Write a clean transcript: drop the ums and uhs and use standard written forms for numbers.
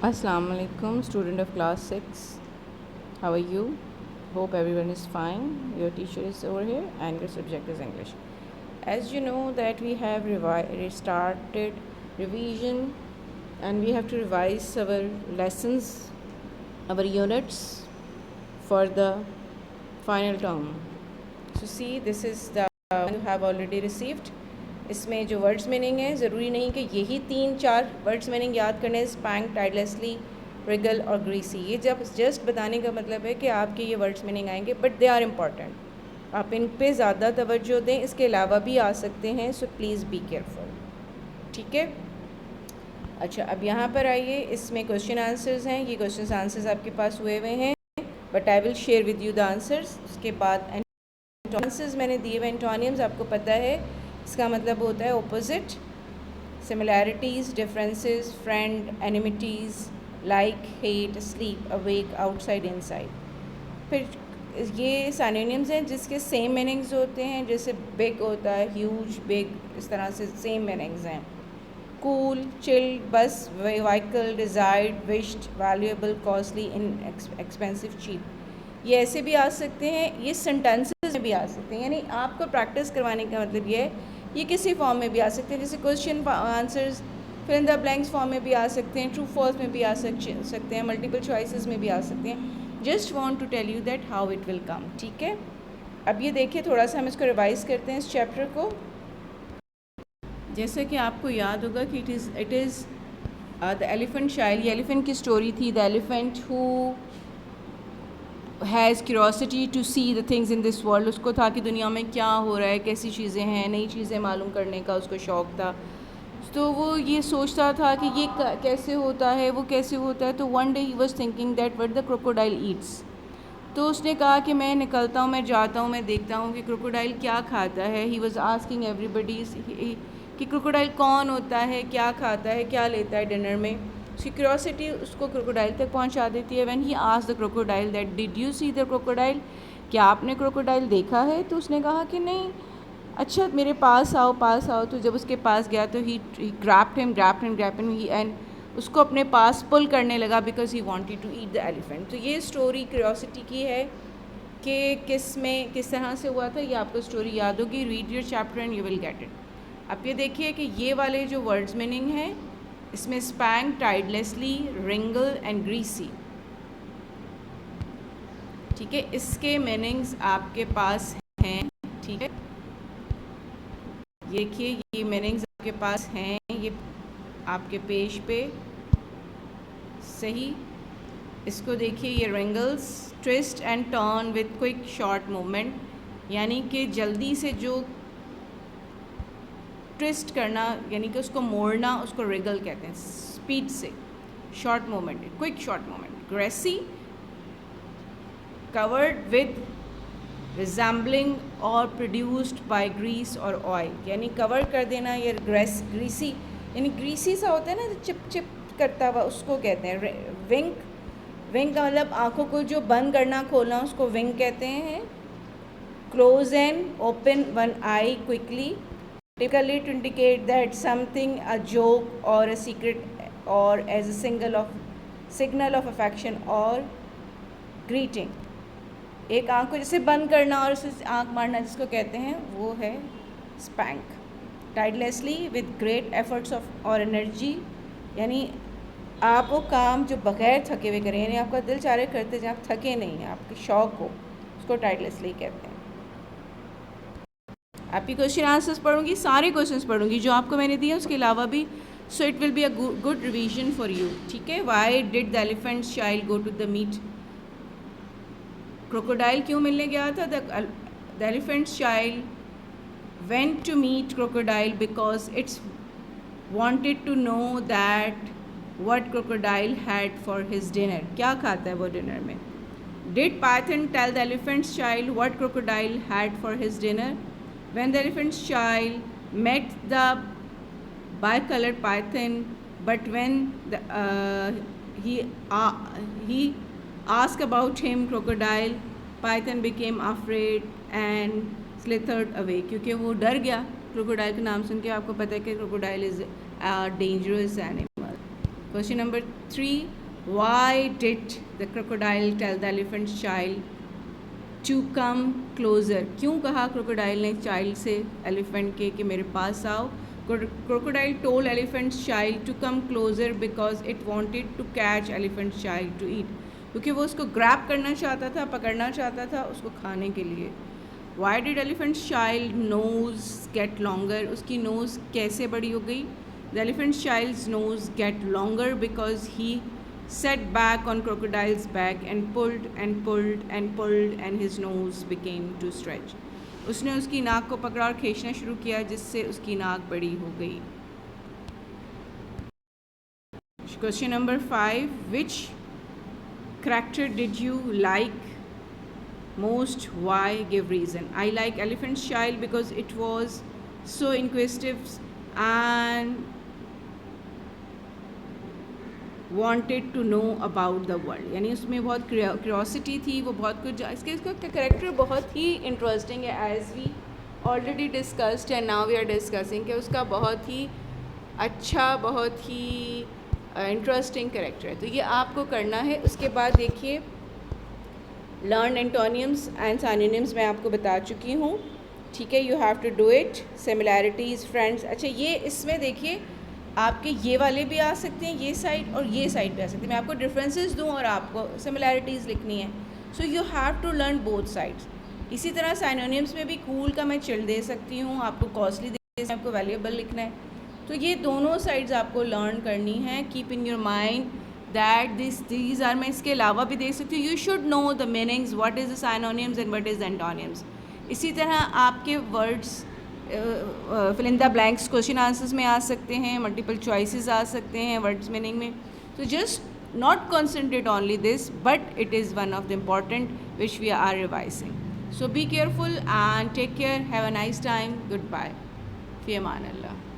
Assalamu alaikum, student of class 6. How are you? Hope everyone is fine. Your teacher is over here and your subject is English. As you know that we have restarted revision and we have to revise our lessons, our units for the final term. So see, this is the one you have already received. इसमें जो words meaning है ज़रूरी नहीं कि यही 3-4 words meaning याद करने spank, टाइडलेसली, Regal और ग्रीसी। ये जब जस्ट बताने का मतलब है कि आपके ये वर्ड्स मीनिंग आएंगे, बट दे आर इम्पॉर्टेंट। आप इन पे ज़्यादा तवज्जो दें। इसके अलावा भी आ सकते हैं, सो प्लीज़ बी केयरफुल। ठीक है, अच्छा अब यहाँ पर आइए, इसमें क्वेश्चन आंसर्स हैं। ये क्वेश्चन आंसर्स आपके पास हुए हुए हैं, but I will share with you the answers. उसके बाद एंटोनिम्स मैंने दिए हुए। एंटोनिम्स आपको पता है, इसका मतलब होता है opposite, similarities, differences, friend, enmities, like, hate, sleep, awake, outside, inside. फिर ये सिनोनिम्स हैं जिसके सेम मीनिंग्स होते हैं, जैसे बिग होता है, ह्यूज, बिग, इस तरह से सेम मीनिंग्स हैं। Cool, chill, bus, vehicle, desired, wished, valuable, costly, expensive, cheap. ये ऐसे भी आ सकते हैं, ये सेंटेंसेस में भी आ सकते हैं। यानी आपको प्रैक्टिस करवाने का मतलब ये है, ये किसी फॉर्म में भी आ सकते हैं, जैसे question answers fill in the blanks form में भी आ सकते हैं, ट्रू फॉल्स में भी आ सकते हैं, मल्टीपल चॉइसेस में भी आ सकते हैं। Just want to tell you that how it will come. ठीक है, अब ये देखिए, थोड़ा सा हम इसको रिवाइज करते हैं इस चैप्टर को। जैसे कि आपको याद होगा कि it is the elephant child. ये एलिफेंट की स्टोरी थी। The elephant who has curiosity to see the things in this world. उसको था कि दुनिया में क्या हो रहा है, कैसी चीज़ें हैं, नई चीज़ें मालूम करने का उसको शौक़ था। तो वो ये सोचता था कि ये कैसे होता है, वो कैसे होता है। तो one day he was thinking that what the crocodile Yeats. तो उसने कहा कि मैं निकलता हूँ, मैं जाता हूँ, मैं देखता हूँ कि क्रोकोडाइल क्या खाता है। ही वॉज आस्किंग एवरीबडी कि क्रोकोडाइल कौन होता है, क्या खाता है, क्या लेता है डिनर में। उसकी क्यूरोसिटी उसको क्रोकोडाइल तक पहुंचा देती है। When he asked the crocodile that did you see the crocodile, क्या आपने क्रोकोडाइल देखा है? तो उसने कहा कि नहीं। अच्छा मेरे पास आओ, पास आओ। तो जब उसके पास गया तो ही ग्रैप्ड हिम एंड उसको अपने पास पुल करने लगा because he wanted to eat the elephant. तो ये स्टोरी क्यूरोसिटी की है कि किस तरह से हुआ था। ये आपको स्टोरी याद होगी। Read your chapter and you will get it. अब ये देखिए कि ये वाले जो वर्ड्स मीनिंग है, इसमें स्पैंक, टाइडलेसली, रिंगल एंड ग्रीसी। ठीक है, इसके मीनिंग्स आपके पास हैं। ठीक है, देखिए ये मीनिंग्स आपके पास हैं, ये आपके पेज पे सही। इसको देखिए, ये wrinkles, twist and turn with quick short movement, यानी कि जल्दी से जो ट्विस्ट करना, यानी कि उसको मोड़ना, उसको रिगल कहते हैं। स्पीड से, short moment, quick short moment. Greasy, covered with, resembling और प्रोड्यूस्ड बाय ग्रीस और ऑयल, यानी कवर कर देना। ये ग्रीसी यानी ग्रीसी सा होता है ना, चिप चिप करता हुआ, उसको कहते हैं। विंक, विंक का मतलब आँखों को जो बंद करना खोलना, उसको विंक कहते हैं। Close and open one I quickly, typically to indicate that something a joke or a secret or as a signal of affection or greeting। एक आँख को जैसे बंद करना और उसे आँख मारना जिसको कहते हैं, वो है spank. Tirelessly with great efforts of और एनर्जी, यानी आप वो काम जो बगैर थके हुए करें, यानी आपका दिल चाह रहे करते जहाँ आप थके नहीं हैं, आपके शौक़ हो, उसको टाइडलेसली कहते हैं। आपकी क्वेश्चन आंसर्स पढ़ूंगी, सारे क्वेश्चंस पढ़ूंगी जो आपको मैंने दिए, उसके अलावा भी। So it will be a good revision for you. ठीक है, why did the elephant child go to the meet? Crocodile क्यों मिलने गया था? The elephant child went to meet crocodile because it's wanted to know that what crocodile had for his dinner, क्या खाता है वो डिनर में। Did python tell the elephant child what crocodile had for his dinner? When the elephant's child met the bicolored python, but when he asked about him, crocodile, python became afraid and slithered away, क्योंकि वो डर गया crocodile का नाम सुन के। आपको पता है कि crocodile is a dangerous animal. Question number 3, why did the crocodile tell the elephant's child to come closer? क्यों कहा crocodile ने child से elephant के कि मेरे पास आओ? Crocodile told elephant's child to come closer because it wanted to catch elephant's child to eat. क्योंकि वो उसको grab करना चाहता था, पकड़ना चाहता था उसको खाने के लिए. Why did elephant's child nose get longer? उसकी nose कैसे बड़ी हो गई? The elephant's child's nose get longer because he sat back on crocodile's back and pulled and pulled and pulled and his nose became to stretch. उसने उसकी नाक को पकड़ा और खींचना शुरू किया जिससे उसकी नाक बड़ी हो गई. Question number 5, which character did you like most? Why? Give reason. I like elephant's child because it was so inquisitive and wanted to know about the world. यानी उसमें बहुत क्यूरोसिटी थी, वो बहुत कुछ इसका करेक्टर बहुत ही इंटरेस्टिंग है, as we already discussed and now we are discussing कि उसका बहुत ही अच्छा, बहुत ही इंटरेस्टिंग करेक्टर है. तो ये आपको करना है. उसके बाद देखिए लर्न एंटोनियम्स एंड सिनोनिम्स मैं आपको बता चुकी हूँ. ठीक है, you have to do it. Similarities, friends. अच्छा, ये इसमें देखिए आपके ये वाले भी आ सकते हैं, ये साइड और ये साइड भी आ सकते हैं. मैं आपको डिफरेंसेस दूं और आपको सिमिलैरिटीज़ लिखनी है. So you have to learn both sides. इसी तरह सिनोनिम्स में भी कूल का मैं चिल दे सकती हूँ, आपको कॉस्टली दे सकती हूँ, आपको वैल्यूएबल लिखना है. तो ये दोनों साइड्स आपको लर्न करनी है. Keep in your mind that these are. मैं इसके अलावा भी दे सकती हूँ. You should know the meanings, what is the synonyms and what is the antonyms. इसी तरह आपके words fill in the blanks question answers में आ सकते हैं, मल्टीपल चॉइसेस आ सकते हैं वर्ड्स मीनिंग में. तो just not concentrate only this, but it is one of the important which we are revising. So be careful and take care. Have a nice time. Good bye. फ़ी अमान अल्लाह.